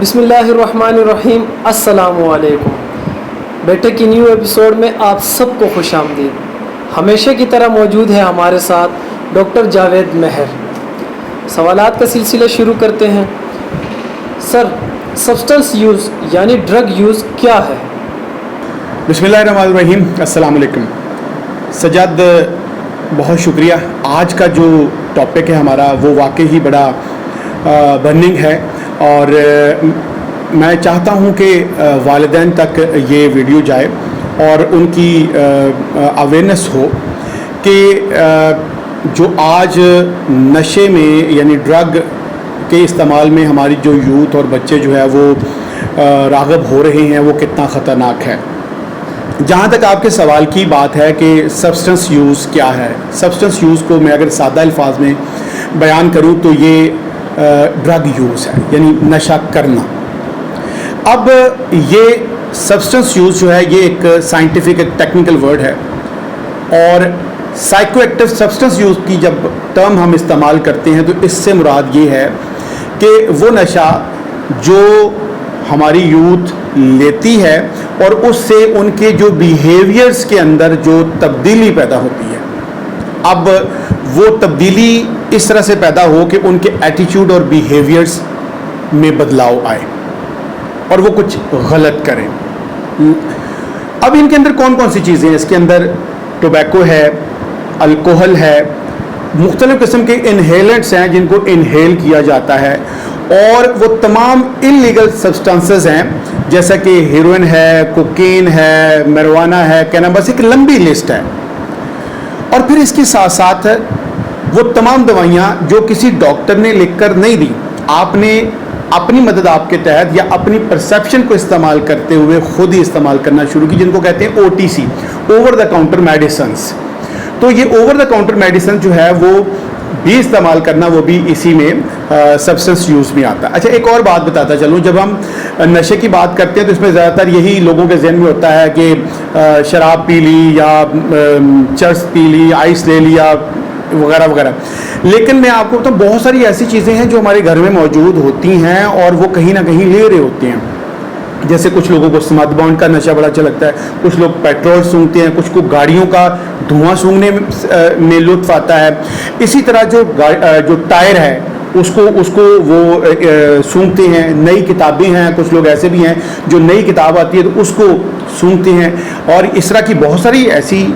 بسم اللہ الرحمن الرحیم. السلام علیکم. بیٹے کی نیو ایپیسوڈ میں آپ سب کو خوش آمدید. ہمیشہ کی طرح موجود ہے ہمارے ساتھ ڈاکٹر جاوید مہر. سوالات کا سلسلہ شروع کرتے ہیں. سر، سبسٹنس یوز یعنی ڈرگ یوز کیا ہے؟ بسم اللہ الرحمن الرحیم. السلام علیکم. سجاد، بہت شکریہ. آج کا جو ٹاپک ہے ہمارا وہ واقعی ہی بڑا برننگ ہے، اور میں چاہتا ہوں کہ والدین تک یہ ویڈیو جائے اور ان کی اویئرنیس ہو کہ جو آج نشے میں یعنی ڈرگ کے استعمال میں ہماری جو یوتھ اور بچے جو ہے وہ راغب ہو رہے ہیں وہ کتنا خطرناک ہے. جہاں تک آپ کے سوال کی بات ہے کہ سبسٹنس یوز کیا ہے، سبسٹنس یوز کو میں اگر سادہ الفاظ میں بیان کروں تو یہ ڈرگ یوز ہے، یعنی نشہ کرنا. اب یہ سبسٹنس یوز جو ہے یہ ایک سائنٹیفک ایک ٹیکنیکل ورڈ ہے، اور سائیکو ایکٹیو سبسٹنس یوز کی جب ٹرم ہم استعمال کرتے ہیں تو اس سے مراد یہ ہے کہ وہ نشہ جو ہماری یوتھ لیتی ہے اور اس سے ان کے جو بیہیویئرز کے اندر جو تبدیلی پیدا ہوتی ہے. اب وہ تبدیلی اس طرح سے پیدا ہو کہ ان کے ایٹیٹیوڈ اور بیہیویئرز میں بدلاؤ آئے اور وہ کچھ غلط کریں. اب ان کے اندر کون کون سی چیزیں ہیں؟ اس کے اندر ٹوبیکو ہے، الکوہل ہے، مختلف قسم کے انہیلنٹس ہیں جن کو انہیل کیا جاتا ہے، اور وہ تمام انلیگل سبسٹانسز ہیں جیسا کہ ہیروئن ہے، کوکین ہے، میرووانا ہے، کینابس، ایک لمبی لسٹ ہے. اور پھر اس کے ساتھ ساتھ وہ تمام دوائیاں جو کسی ڈاکٹر نے لکھ کر نہیں دی، آپ نے اپنی مدد آپ کے تحت یا اپنی پرسیپشن کو استعمال کرتے ہوئے خود ہی استعمال کرنا شروع کی، جن کو کہتے ہیں OTC، over the counter medicines. تو یہ اوور دا کاؤنٹر میڈیسن جو ہے وہ بھی استعمال کرنا وہ بھی اسی میں سبسٹنس یوز میں آتا ہے. اچھا، ایک اور بات بتاتا چلوں. جب ہم نشے کی بات کرتے ہیں تو اس میں زیادہ تر یہی لوگوں کے ذہن میں ہوتا ہے کہ شراب پی لی یا چرس پی لی، آئس لے لیا وغیرہ وغیرہ. لیکن میں آپ کو بتاؤں بہت ساری ایسی چیزیں ہیں جو ہمارے گھر میں موجود ہوتی ہیں اور وہ کہیں نہ کہیں لے رہے ہوتے ہیں. جیسے کچھ لوگوں کو اسمتھ باؤنڈ کا نشہ بڑا اچھا لگتا ہے، کچھ لوگ پیٹرول سونگتے ہیں، کچھ کو گاڑیوں کا دھواں سونگنے میں لطف آتا ہے. اسی طرح جو ٹائر ہے اس کو وہ سونگتے ہیں. نئی کتابیں ہیں، کچھ لوگ ایسے بھی ہیں جو نئی کتاب آتی ہے تو اس کو سونگتے ہیں. اور اس طرح کی بہت ساری ایسی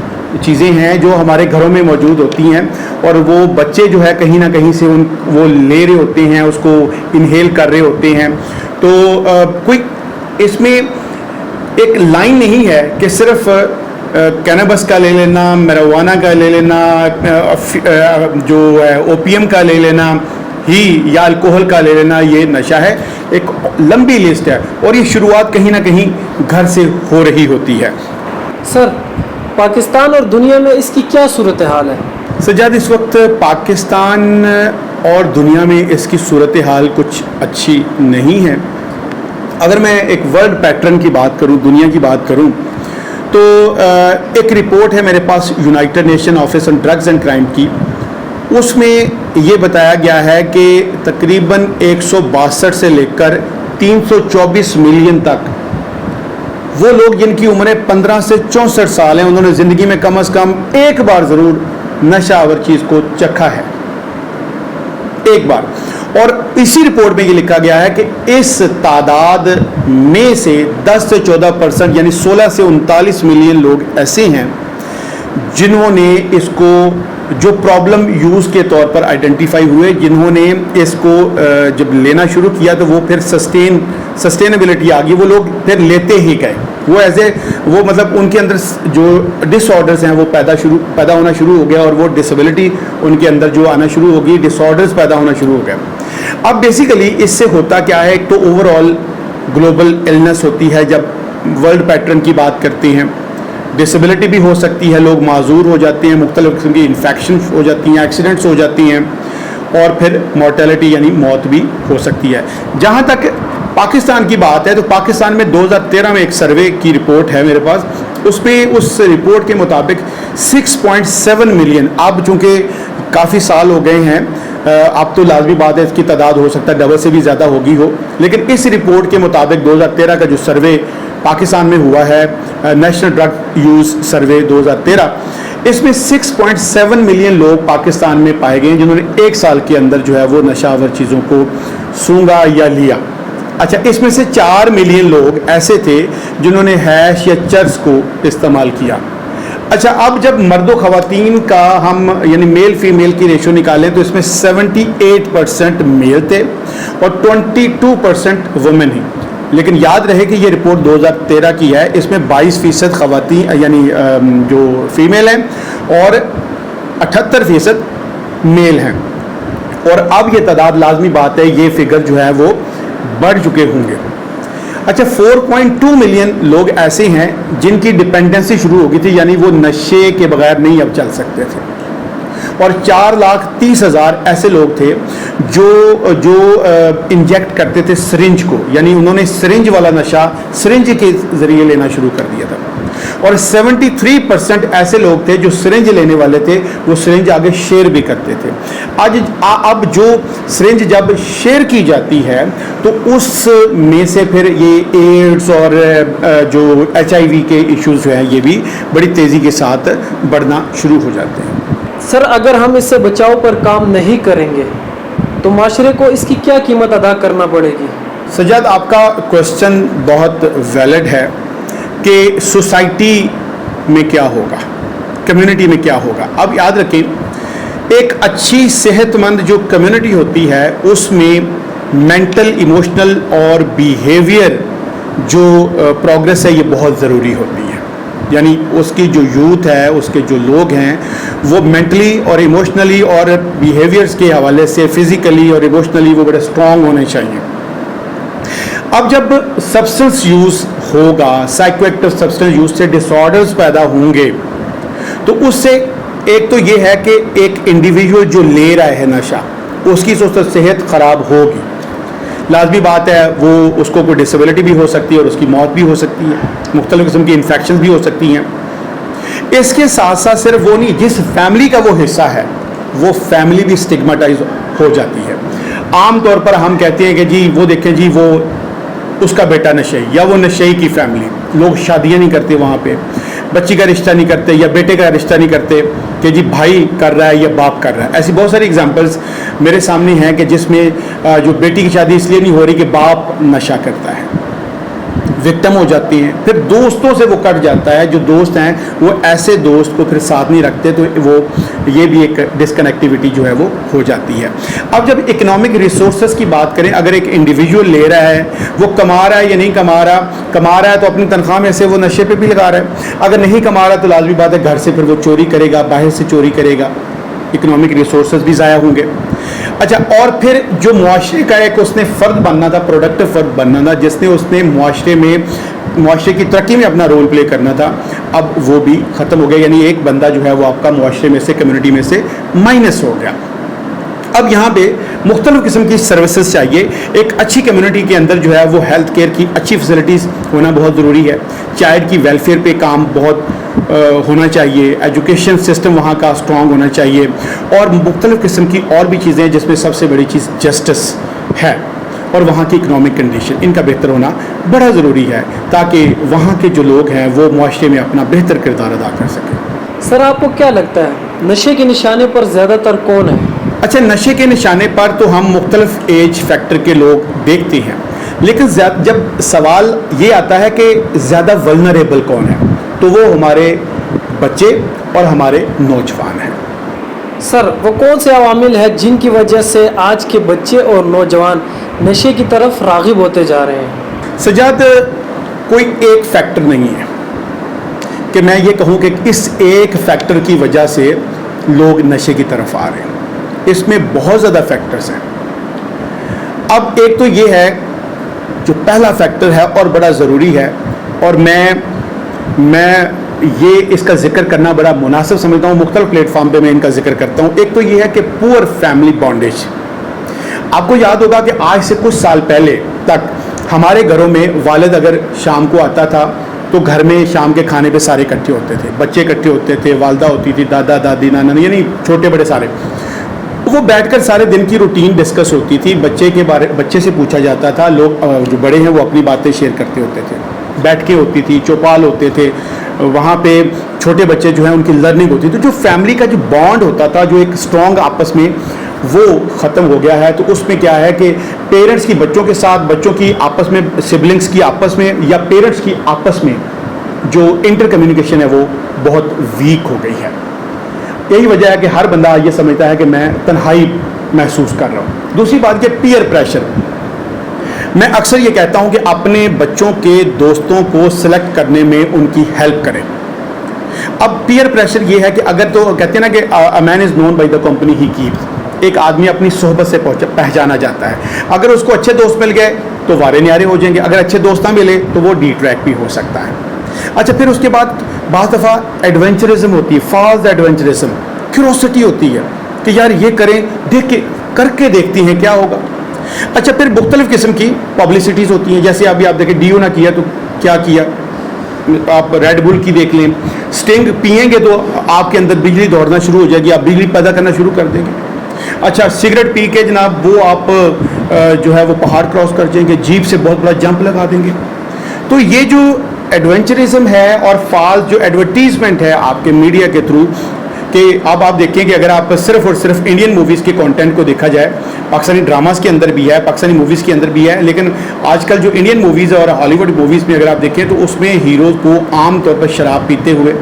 چیزیں ہیں جو ہمارے گھروں میں موجود ہوتی ہیں، اور وہ بچے جو ہے کہیں نہ کہیں سے وہ لے رہے ہوتے ہیں، اس کو انہیل کر رہے ہوتے ہیں. تو کوئی اس میں ایک لائن نہیں ہے کہ صرف کینابس کا لے لینا، میرووانا کا لے لینا، جو ہے اوپیم کا لے لینا ہی یا الکوہل کا لے لینا یہ نشہ ہے. ایک لمبی لسٹ ہے، اور یہ شروعات کہیں نہ کہیں گھر سے ہو رہی ہوتی ہے. سر، پاکستان اور دنیا میں اس کی کیا صورتحال ہے؟ سجاد، اس وقت پاکستان اور دنیا میں اس کی صورتحال کچھ اچھی نہیں ہے. اگر میں ایک ورلڈ پیٹرن کی بات کروں، دنیا کی بات کروں، تو ایک رپورٹ ہے میرے پاس united nation office on drugs and crime کی. اس میں یہ بتایا گیا ہے کہ تقریباً 162 سے لے کر 324 ملین تک وہ لوگ جن کی عمریں 15 سے 64 سال ہیں، انہوں نے زندگی میں کم از کم ایک بار ضرور نشہ آور چیز کو چکھا ہے، ایک بار. اور اسی رپورٹ میں یہ لکھا گیا ہے کہ اس تعداد میں سے 10 سے 14% یعنی 16 سے 39 ملین لوگ ایسے ہیں جنہوں نے اس کو جو پرابلم یوز کے طور پر آئیڈینٹیفائی ہوئے، جنہوں نے اس کو جب لینا شروع کیا تو وہ پھر سسٹینیبلٹی آ گئی، وہ لوگ پھر لیتے ہی گئے. وہ مطلب ان کے اندر جو ڈس آرڈرز ہیں وہ پیدا ہونا شروع ہو گیا، اور وہ ڈسیبلٹی ان کے اندر جو آنا شروع ہو گئی، ڈس آرڈرز پیدا ہونا شروع ہو گئے. اب بیسیکلی اس سے ہوتا کیا ہے؟ ایک تو اوور آل گلوبل النس ہوتی ہے. جب ورلڈ پیٹرن کی بات کرتے ہیں، ڈسیبلٹی بھی ہو سکتی ہے، لوگ معذور ہو جاتے ہیں، مختلف قسم کی انفیکشن ہو جاتی ہیں، ایکسیڈنٹس ہو جاتی ہیں، اور پھر مورٹیلٹی یعنی موت بھی ہو سکتی ہے. جہاں تک پاکستان کی بات ہے تو پاکستان میں 2013 میں ایک سروے کی رپورٹ ہے میرے پاس. اس پہ اس رپورٹ کے مطابق 6.7 ملین، اب چونکہ کافی سال ہو گئے ہیں اب تو لازمی بات ہے اس کی تعداد ہو سکتا ہے ڈبل سے بھی زیادہ ہوگی ہو، لیکن اس رپورٹ کے مطابق 2013 کا جو سروے پاکستان میں ہوا ہے، نیشنل ڈرگ یوز سروے 2013، اس میں 6.7 ملین لوگ پاکستان میں پائے گئے ہیں جنہوں نے ایک سال کے اندر جو ہے وہ نشہ آور چیزوں کو سونگھا یا لیا۔ اچھا، اس میں سے 4 ملین لوگ ایسے تھے جنہوں نے ہیش یا چرس کو استعمال کیا۔ اچھا، اب جب مرد و خواتین کا ہم یعنی میل فیمیل کی ریشو نکالیں تو اس میں 78% میل تھے اور 22% وومن ہی، لیکن یاد رہے کہ یہ رپورٹ 2013 کی ہے، اس میں 22% خواتین یعنی جو فیمیل ہیں اور 78% میل ہیں، اور اب یہ تعداد لازمی بات ہے یہ فگر جو ہے وہ بڑھ چکے ہوں گے۔ اچھا، 4.2 ملین لوگ ایسے ہیں جن کی ڈپینڈنسی شروع ہو گئی تھی، یعنی وہ نشے کے بغیر نہیں اب چل سکتے تھے، اور 4,30,000 ایسے لوگ تھے جو انجیکٹ کرتے تھے سرنج کو، یعنی انہوں نے سرنج والا نشہ سرنج کے ذریعے لینا شروع کر دیا تھا، اور 73% ایسے لوگ تھے جو سرنج لینے والے تھے وہ سرنج آگے شیئر بھی کرتے تھے۔ اب جو سرنج جب شیئر کی جاتی ہے تو اس میں سے پھر یہ ایڈز اور جو HIV کے ایشوز جو ہیں یہ بھی بڑی تیزی کے ساتھ بڑھنا شروع ہو جاتے ہیں۔ سر، اگر ہم اس سے بچاؤ پر کام نہیں کریں گے تو معاشرے کو اس کی کیا قیمت ادا کرنا پڑے گی؟ سجاد، آپ کا کوشچن بہت ویلڈ ہے کہ سوسائٹی میں کیا ہوگا، کمیونٹی میں کیا ہوگا۔ اب یاد رکھیں، ایک اچھی صحت مند جو کمیونٹی ہوتی ہے اس میں مینٹل، ایموشنل اور بیہیویئر جو پروگریس ہے یہ بہت ضروری ہوتی ہے، یعنی اس کی جو یوتھ ہے، اس کے جو لوگ ہیں وہ مینٹلی اور ایموشنلی اور بیہیویئرس کے حوالے سے فزیکلی اور ایموشنلی وہ بڑے اسٹرانگ ہونے چاہیے۔ اب جب سبسٹنس یوز ہوگا، سائیکو ایکٹیو سبسٹنس یوز سے ڈس آرڈرز پیدا ہوں گے، تو اس سے ایک تو یہ ہے کہ ایک انڈیویجول جو لے رہا ہے نشہ اس کی صحت خراب ہوگی، لازمی بات ہے، وہ اس کو کوئی ڈسیبلٹی بھی ہو سکتی ہے اور اس کی موت بھی ہو سکتی ہے، مختلف قسم کی انفیکشنز بھی ہو سکتی ہیں۔ اس کے ساتھ ساتھ صرف وہ نہیں، جس فیملی کا وہ حصہ ہے وہ فیملی بھی اسٹگماٹائز ہو جاتی ہے۔ عام طور پر ہم کہتے ہیں کہ جی وہ دیکھیں جی وہ اس کا بیٹا نشئی، یا وہ نشئی کی فیملی، لوگ شادیاں نہیں کرتے وہاں پہ، بچی کا رشتہ نہیں کرتے یا بیٹے کا رشتہ نہیں کرتے کہ جی بھائی کر رہا ہے یا باپ کر رہا ہے۔ ایسی بہت ساری اگزامپلس میرے سامنے ہیں کہ جس میں جو بیٹی کی شادی اس لیے نہیں ہو رہی کہ باپ نشہ کرتا ہے، وکٹم ہو جاتی ہیں، پھر دوستوں سے وہ کٹ جاتا ہے، جو دوست ہیں وہ ایسے دوست کو پھر ساتھ نہیں رکھتے، تو وہ یہ بھی ایک ڈسکنیکٹیوٹی جو ہے وہ ہو جاتی ہے۔ اب جب اکنامک ریسورسز کی بات کریں، اگر ایک انڈیویجول لے رہا ہے، وہ کما رہا ہے یا نہیں کما رہا ہے تو اپنی تنخواہ میں سے وہ نشے پہ بھی لگا رہا ہے، اگر نہیں کما رہا تو لازمی بات ہے گھر سے پھر وہ چوری کرے گا، باہر سے چوری کرے گا، اکنامک ریسورسز بھی ضائع ہوں گے۔ اچھا، اور پھر جو معاشرے کا ایک اس نے فرد بننا تھا، پروڈکٹیو فرد بننا تھا، جس نے معاشرے کی ترقی میں اپنا رول پلے کرنا تھا، اب وہ بھی ختم ہو گیا، یعنی ایک بندہ جو ہے وہ آپ کا معاشرے میں سے، کمیونٹی میں سے مائنس ہو گیا۔ اب یہاں پہ مختلف قسم کی سروسز چاہیے۔ ایک اچھی کمیونٹی کے اندر جو ہے وہ ہیلتھ کیئر کی اچھی فیسلٹیز ہونا بہت ضروری ہے، چائلڈ کی ویلفیئر پہ کام بہت ہونا چاہیے، ایجوکیشن سسٹم وہاں کا اسٹرانگ ہونا چاہیے، اور مختلف قسم کی اور بھی چیزیں جس میں سب سے بڑی چیز جسٹس ہے، اور وہاں کی اکنامک کنڈیشن، ان کا بہتر ہونا بڑا ضروری ہے تاکہ وہاں کے جو لوگ ہیں وہ معاشرے میں اپنا بہتر کردار ادا کر سکیں۔ سر، آپ کو کیا لگتا ہے نشے کے نشانے پر زیادہ تر کون ہے؟ اچھا، نشے کے نشانے پر تو ہم مختلف ایج فیکٹر کے لوگ دیکھتے ہیں، لیکن جب سوال یہ آتا ہے کہ زیادہ ولنریبل کون ہے تو وہ ہمارے بچے اور ہمارے نوجوان ہیں۔ سر، وہ کون سے عوامل ہیں جن کی وجہ سے آج کے بچے اور نوجوان نشے کی طرف راغب ہوتے جا رہے ہیں؟ سجاد، کوئی ایک فیکٹر نہیں ہے کہ میں یہ کہوں کہ اس ایک فیکٹر کی وجہ سے لوگ نشے کی طرف آ رہے ہیں، اس میں بہت زیادہ فیکٹرز ہیں۔ اب ایک تو یہ ہے جو پہلا فیکٹر ہے اور بڑا ضروری ہے، اور میں یہ اس کا ذکر کرنا بڑا مناسب سمجھتا ہوں، مختلف پلیٹ فارم پہ میں ان کا ذکر کرتا ہوں۔ ایک تو یہ ہے کہ پور فیملی بانڈیج۔ آپ کو یاد ہوگا کہ آج سے کچھ سال پہلے تک ہمارے گھروں میں والد اگر شام کو آتا تھا تو گھر میں شام کے کھانے پہ سارے اکٹھے ہوتے تھے، بچے اکٹھے ہوتے تھے، والدہ ہوتی تھی، دادا دادی، نانا، یعنی چھوٹے بڑے سارے۔ وہ بیٹھ کر سارے دن کی روٹین ڈسکس ہوتی تھی, بچے سے پوچھا جاتا تھا, لوگ جو بڑے ہیں وہ اپنی باتیں شیئر کرتے ہوتے تھے, بیٹھ کے ہوتی تھی, چوپال ہوتے تھے, وہاں پہ چھوٹے بچے جو ہیں ان کی لرننگ ہوتی تھی. تو جو فیملی کا جو بانڈ ہوتا تھا, جو ایک اسٹرانگ آپس میں, وہ ختم ہو گیا ہے. تو اس میں کیا ہے کہ پیرنٹس کی بچوں کے ساتھ, بچوں کی آپس میں, سبلنگس کی آپس میں, یا پیرنٹس کی آپس میں جو انٹر کمیونیکیشن ہے وہ بہت ویک ہو گئی ہے. یہی وجہ ہے کہ ہر بندہ یہ سمجھتا ہے کہ میں تنہائی محسوس کر رہا ہوں. دوسری بات کہ پیئر پریشر. میں اکثر یہ کہتا ہوں کہ اپنے بچوں کے دوستوں کو سلیکٹ کرنے میں ان کی ہیلپ کریں. اب پیئر پریشر یہ ہے کہ اگر تو کہتے ہیں نا کہ a man is known by the company he keeps. ایک آدمی اپنی صحبت سے پہچانا جاتا ہے. اگر اس کو اچھے دوست مل گئے تو وارے نیارے ہو جائیں گے, اگر اچھے دوست نہ ملے تو وہ ڈی ٹریک بھی ہو سکتا ہے. اچھا, پھر اس کے بعد بعض دفعہ ایڈونچرزم ہوتی ہے, فالس ایڈونچرزم, کیوروسٹی ہوتی ہے کہ یار یہ کریں, دیکھ کے کر کے دیکھتی ہیں کیا ہوگا. اچھا, پھر مختلف قسم کی پبلسٹیز ہوتی ہیں, جیسے ابھی آپ دیکھیں ڈیو نہ کیا تو کیا کیا, آپ ریڈ بل کی دیکھ لیں, اسٹنگ پئیں گے تو آپ کے اندر بجلی دوڑنا شروع ہو جائے گی, آپ بجلی پیدا کرنا شروع کر دیں گے. اچھا, سگریٹ پی کے جناب وہ آپ جو ہے وہ پہاڑ کراس کر جائیں گے, جیپ سے بہت بڑا جمپ لگا دیں گے. تو یہ جو ایڈونچرزم ہے اور فالس جو ایڈورٹیزمنٹ ہے آپ کے میڈیا کے تھرو, کہ اب آپ دیکھیں کہ اگر آپ صرف اور صرف انڈین موویز کے کانٹینٹ کو دیکھا جائے, پاکستانی ڈراماز کے اندر بھی ہے, پاکستانی موویز کے اندر بھی ہے, لیکن آج کل جو انڈین موویز اور ہالی ووڈ موویز میں اگر آپ دیکھیں تو اس میں ہیروز کو عام طور پر شراب پیتے ہوئے,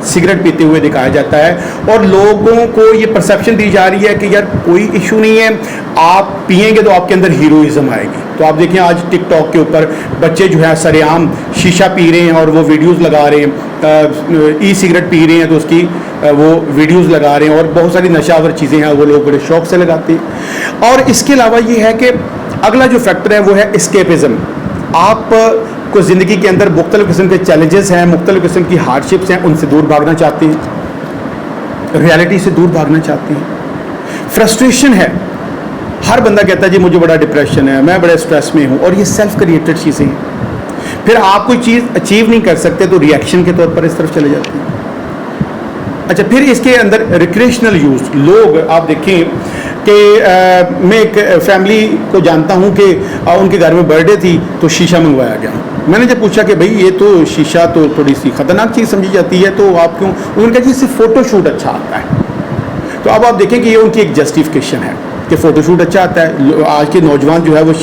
سگریٹ پیتے ہوئے دکھایا جاتا ہے, اور لوگوں کو یہ پرسیپشن دی جا رہی ہے کہ یار کوئی ایشو نہیں ہے, آپ پئیں گے تو آپ کے اندر ہیروئزم آئے گی. تو آپ دیکھیں آج ٹک ٹاک کے اوپر بچے جو ہے سر عام شیشہ پی رہے ہیں اور وہ ویڈیوز لگا رہے ہیں, ای سگریٹ پی رہے ہیں تو اس کی وہ ویڈیوز لگا رہے ہیں, اور بہت ساری نشاور چیزیں ہیں وہ لوگ بڑے شوق سے لگاتے ہیں. اور اس کے علاوہ یہ ہے کہ اگلا جو فیکٹر ہے وہ ہے اسکیپزم. آپ کو زندگی کے اندر مختلف قسم کے چیلنجز ہیں, مختلف قسم کی ہارڈشپس ہیں, ان سے دور بھاگنا چاہتے ہیں, ریالٹی سے دور بھاگنا چاہتے ہیں. فرسٹریشن ہے, ہر بندہ کہتا ہے جی مجھے بڑا ڈپریشن ہے, میں بڑے اسٹریس میں ہوں, اور یہ سیلف کریٹڈ چیزیں ہیں. پھر آپ کوئی چیز اچیو نہیں کر سکتے تو ریئیکشن کے طور پر اس طرف چلے جاتے ہیں. اچھا, پھر اس کے اندر ریکریشنل یوز. لوگ آپ دیکھیں کہ میں ایک فیملی کو جانتا ہوں کہ ان کے گھر میں برتھ ڈے تھی تو شیشہ منگوایا گیا. میں نے جب پوچھا کہ بھائی یہ تو شیشہ تو تھوڑی سی خطرناک چیز سمجھی جاتی ہے تو آپ کیوں, انہوں نے کہا جی صرف فوٹو شوٹ اچھا آتا ہے. تو اب آپ دیکھیں کہ یہ ان کی ایک جسٹیفیکیشن ہے کہ فوٹو شوٹ اچھا آتا ہے. آج کے نوجوان جو ہے وہ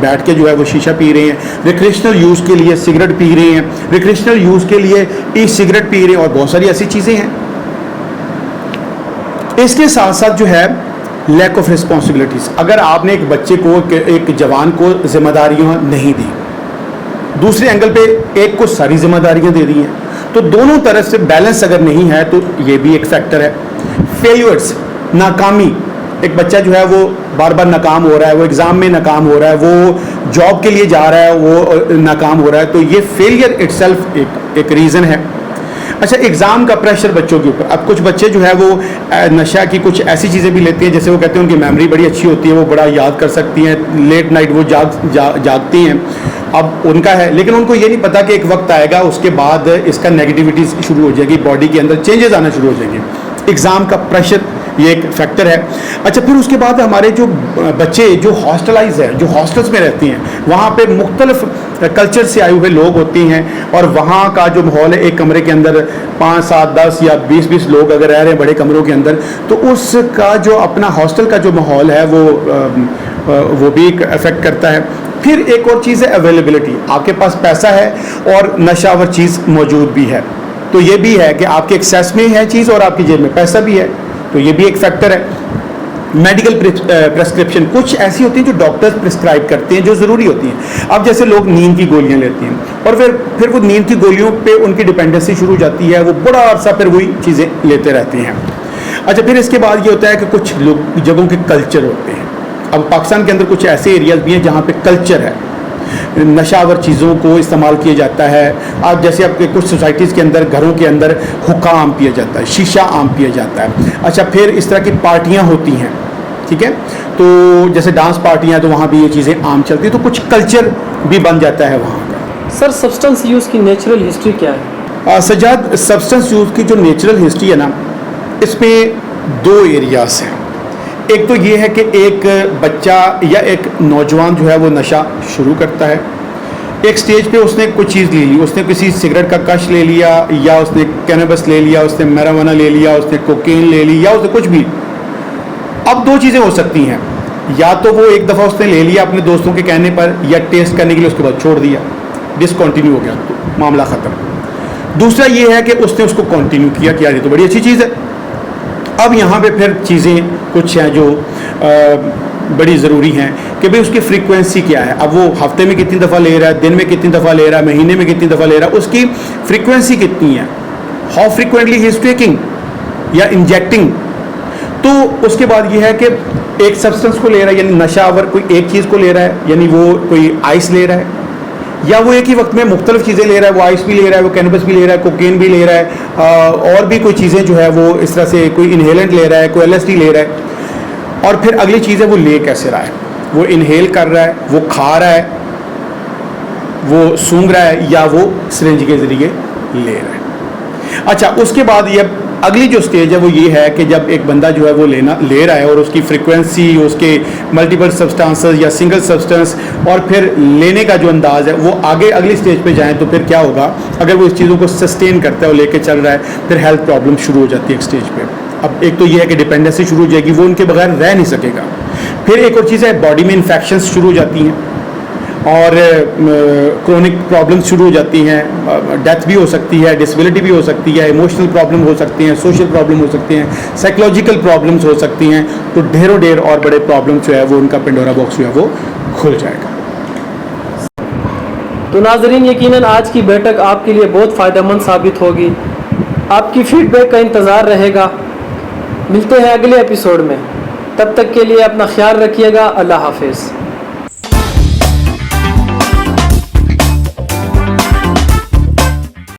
بیٹھ کے جو ہے وہ شیشہ پی رہے ہیں, ریکریشنل یوز کے لیے سگریٹ پی رہے ہیں, ریکریشنل یوز کے لیے ای سگریٹ پی رہے ہیں, اور بہت ساری ایسی چیزیں ہیں. اس کے ساتھ ساتھ جو ہے لیک آف رسپانسبلٹیز. اگر آپ نے ایک بچے کو, ایک جوان کو ذمہ داریاں نہیں دی, دوسرے اینگل پہ ایک کو ساری ذمہ داریاں دے دی ہیں, تو دونوں طرف سے بیلنس اگر نہیں ہے تو یہ بھی ایک فیکٹر ہے. فیلیورز, ناکامی. ایک بچہ جو ہے وہ بار بار ناکام ہو رہا ہے, وہ ایگزام میں ناکام ہو رہا ہے, وہ جاب کے لیے جا رہا ہے وہ ناکام ہو رہا ہے, تو یہ فیلئر اٹ سیلف ایک ریزن ہے. اچھا, ایگزام کا پریشر بچوں کے اوپر. اب کچھ بچے جو ہے وہ نشہ کی کچھ ایسی چیزیں بھی لیتے ہیں, جیسے وہ کہتے ہیں ان کی میموری بڑی اچھی ہوتی ہے, وہ بڑا یاد کر سکتی ہیں, لیٹ نائٹ وہ جاگتی ہیں. اب ان کا ہے, لیکن ان کو یہ نہیں پتا کہ ایک وقت آئے گا اس کے بعد اس کا نیگیٹیوٹی شروع ہو جائے گی, باڈی کے اندر چینجز آنا شروع ہو جائیں گے. ایگزام کا پریشر یہ ایک فیکٹر ہے. اچھا, پھر اس کے بعد ہمارے جو بچے جو ہاسٹلائز ہیں, جو ہاسٹلس میں رہتے ہیں, وہاں پہ مختلف کلچر سے آئے ہوئے لوگ ہوتے ہیں, اور وہاں کا جو ماحول ہے, ایک کمرے کے اندر 5, 7, 10 یا 20 لوگ اگر رہ رہے ہیں بڑے کمروں کے اندر, تو اس کا جو اپنا ہاسٹل کا جو ماحول ہے وہ بھی ایک افیکٹ کرتا ہے. پھر ایک اور چیز ہے اویلیبلٹی. آپ کے پاس پیسہ ہے اور نشہ آور چیز موجود بھی ہے, تو یہ بھی ہے کہ آپ کے ایکسیس میں ہے چیز اور آپ کی جیب میں پیسہ بھی ہے, تو یہ بھی ایک فیکٹر ہے. میڈیکل پرسکرپشن کچھ ایسی ہوتی ہیں جو ڈاکٹرز پرسکرائب کرتے ہیں جو ضروری ہوتی ہیں. اب جیسے لوگ نیند کی گولیاں لیتے ہیں اور پھر وہ نیند کی گولیوں پہ ان کی ڈپینڈنسی شروع ہو جاتی ہے, وہ بڑا عرصہ پھر وہی چیزیں لیتے رہتے ہیں. اچھا, پھر اس کے بعد یہ ہوتا ہے کہ کچھ لوگ جگہوں کے کلچر ہوتے ہیں. اب پاکستان کے اندر کچھ ایسے ایریاز بھی ہیں جہاں پہ کلچر ہے, نشاور چیزوں کو استعمال کیا جاتا ہے. اب جیسے آپ کے کچھ سوسائٹیز کے اندر, گھروں کے اندر حقہ عام پیا جاتا ہے, شیشہ عام پیا جاتا ہے. اچھا, پھر اس طرح کی پارٹیاں ہوتی ہیں, ٹھیک ہے, تو جیسے ڈانس پارٹیاں, تو وہاں بھی یہ چیزیں عام چلتی ہیں, تو کچھ کلچر بھی بن جاتا ہے وہاں کا. سر, سبسٹنس یوز کی نیچرل ہسٹری کیا ہے؟ سجاد, سبسٹنس یوز کی جو نیچرل ہسٹری ہے نا, اس میں 2 ایریاز ہیں. ایک تو یہ ہے کہ ایک بچہ یا ایک نوجوان جو ہے وہ نشہ شروع کرتا ہے، ایک سٹیج پہ اس نے کوئی چیز لے لی، اس نے کسی سگریٹ کا کش لے لیا، یا اس نے کینیبس لے لیا، اس نے میریجوانا لے لیا، اس نے کوکین لے لی، یا اس نے کچھ بھی. اب دو چیزیں ہو سکتی ہیں، یا تو وہ ایک دفعہ اس نے لے لیا اپنے دوستوں کے کہنے پر، یا ٹیسٹ کرنے کے لیے اس کے بعد چھوڑ دیا، ڈسکنٹینیو ہو گیا، تو معاملہ ختم. دوسرا یہ ہے کہ اس نے اس کو کنٹینیو کیا کہ یار یہ تو بڑی اچھی چیز ہے. اب یہاں پہ پھر چیزیں کچھ ہیں جو بڑی ضروری ہیں کہ بھئی اس کی فریکوینسی کیا ہے. اب وہ ہفتے میں کتنی دفعہ لے رہا ہے، دن میں کتنی دفعہ لے رہا ہے، مہینے میں کتنی دفعہ لے رہا ہے، اس کی فریکوینسی کتنی ہے، how frequently he is taking یا انجیکٹنگ. تو اس کے بعد یہ ہے کہ ایک سبسٹنس کو لے رہا ہے، یعنی نشہ آور کوئی ایک چیز کو لے رہا ہے، یعنی وہ کوئی آئس لے رہا ہے، یا وہ ایک ہی وقت میں مختلف چیزیں لے رہا ہے، وہ آئس بھی لے رہا ہے، وہ کینیبس بھی لے رہا ہے، کوکین بھی لے رہا ہے، اور بھی کوئی چیزیں جو ہے وہ اس طرح سے کوئی انہیلنٹ لے رہا ہے، کوئی LSD لے رہا ہے. اور پھر اگلی چیز ہے وہ لے کیسے رہا ہے، وہ انہیل کر رہا ہے، وہ کھا رہا ہے، وہ سونگھ رہا ہے، یا وہ سرنج کے ذریعے لے رہا ہے. اچھا، اس کے بعد یہ اگلی جو سٹیج ہے وہ یہ ہے کہ جب ایک بندہ جو ہے وہ لے رہا ہے اور اس کی فریکوینسی، اس کے ملٹیپل سبسٹانسز یا سنگل سبسٹنس، اور پھر لینے کا جو انداز ہے وہ آگے اگلی سٹیج پہ جائیں تو پھر کیا ہوگا. اگر وہ اس چیزوں کو سسٹین کرتا ہے اور لے کے چل رہا ہے، پھر ہیلتھ پرابلم شروع ہو جاتی ہے ایک سٹیج پہ. اب ایک تو یہ ہے کہ ڈپینڈنسی شروع ہو جائے گی، وہ ان کے بغیر رہ نہیں سکے گا. پھر ایک اور چیز ہے باڈی میں انفیکشنز شروع ہو جاتی ہیں، اور کرونک پرابلمس شروع ہو جاتی ہیں، ڈیتھ بھی ہو سکتی ہے، ڈسیبلٹی بھی ہو سکتی ہے، ایموشنل پرابلم ہو سکتی ہیں، سوشل پرابلم ہو سکتی ہیں، سائیکولوجیکل پرابلمس ہو سکتی ہیں. تو ڈھیر اور بڑے پرابلمس جو ہے وہ ان کا پنڈورا باکس جو ہے وہ کھل جائے گا. تو ناظرین، یقیناً آج کی بیٹھک آپ کے لیے بہت فائدہ مند ثابت ہوگی. آپ کی فیڈ بیک کا انتظار رہے گا. ملتے ہیں اگلے ایپیسوڈ میں، تب تک کے لیے اپنا خیال رکھیے گا. اللہ حافظ.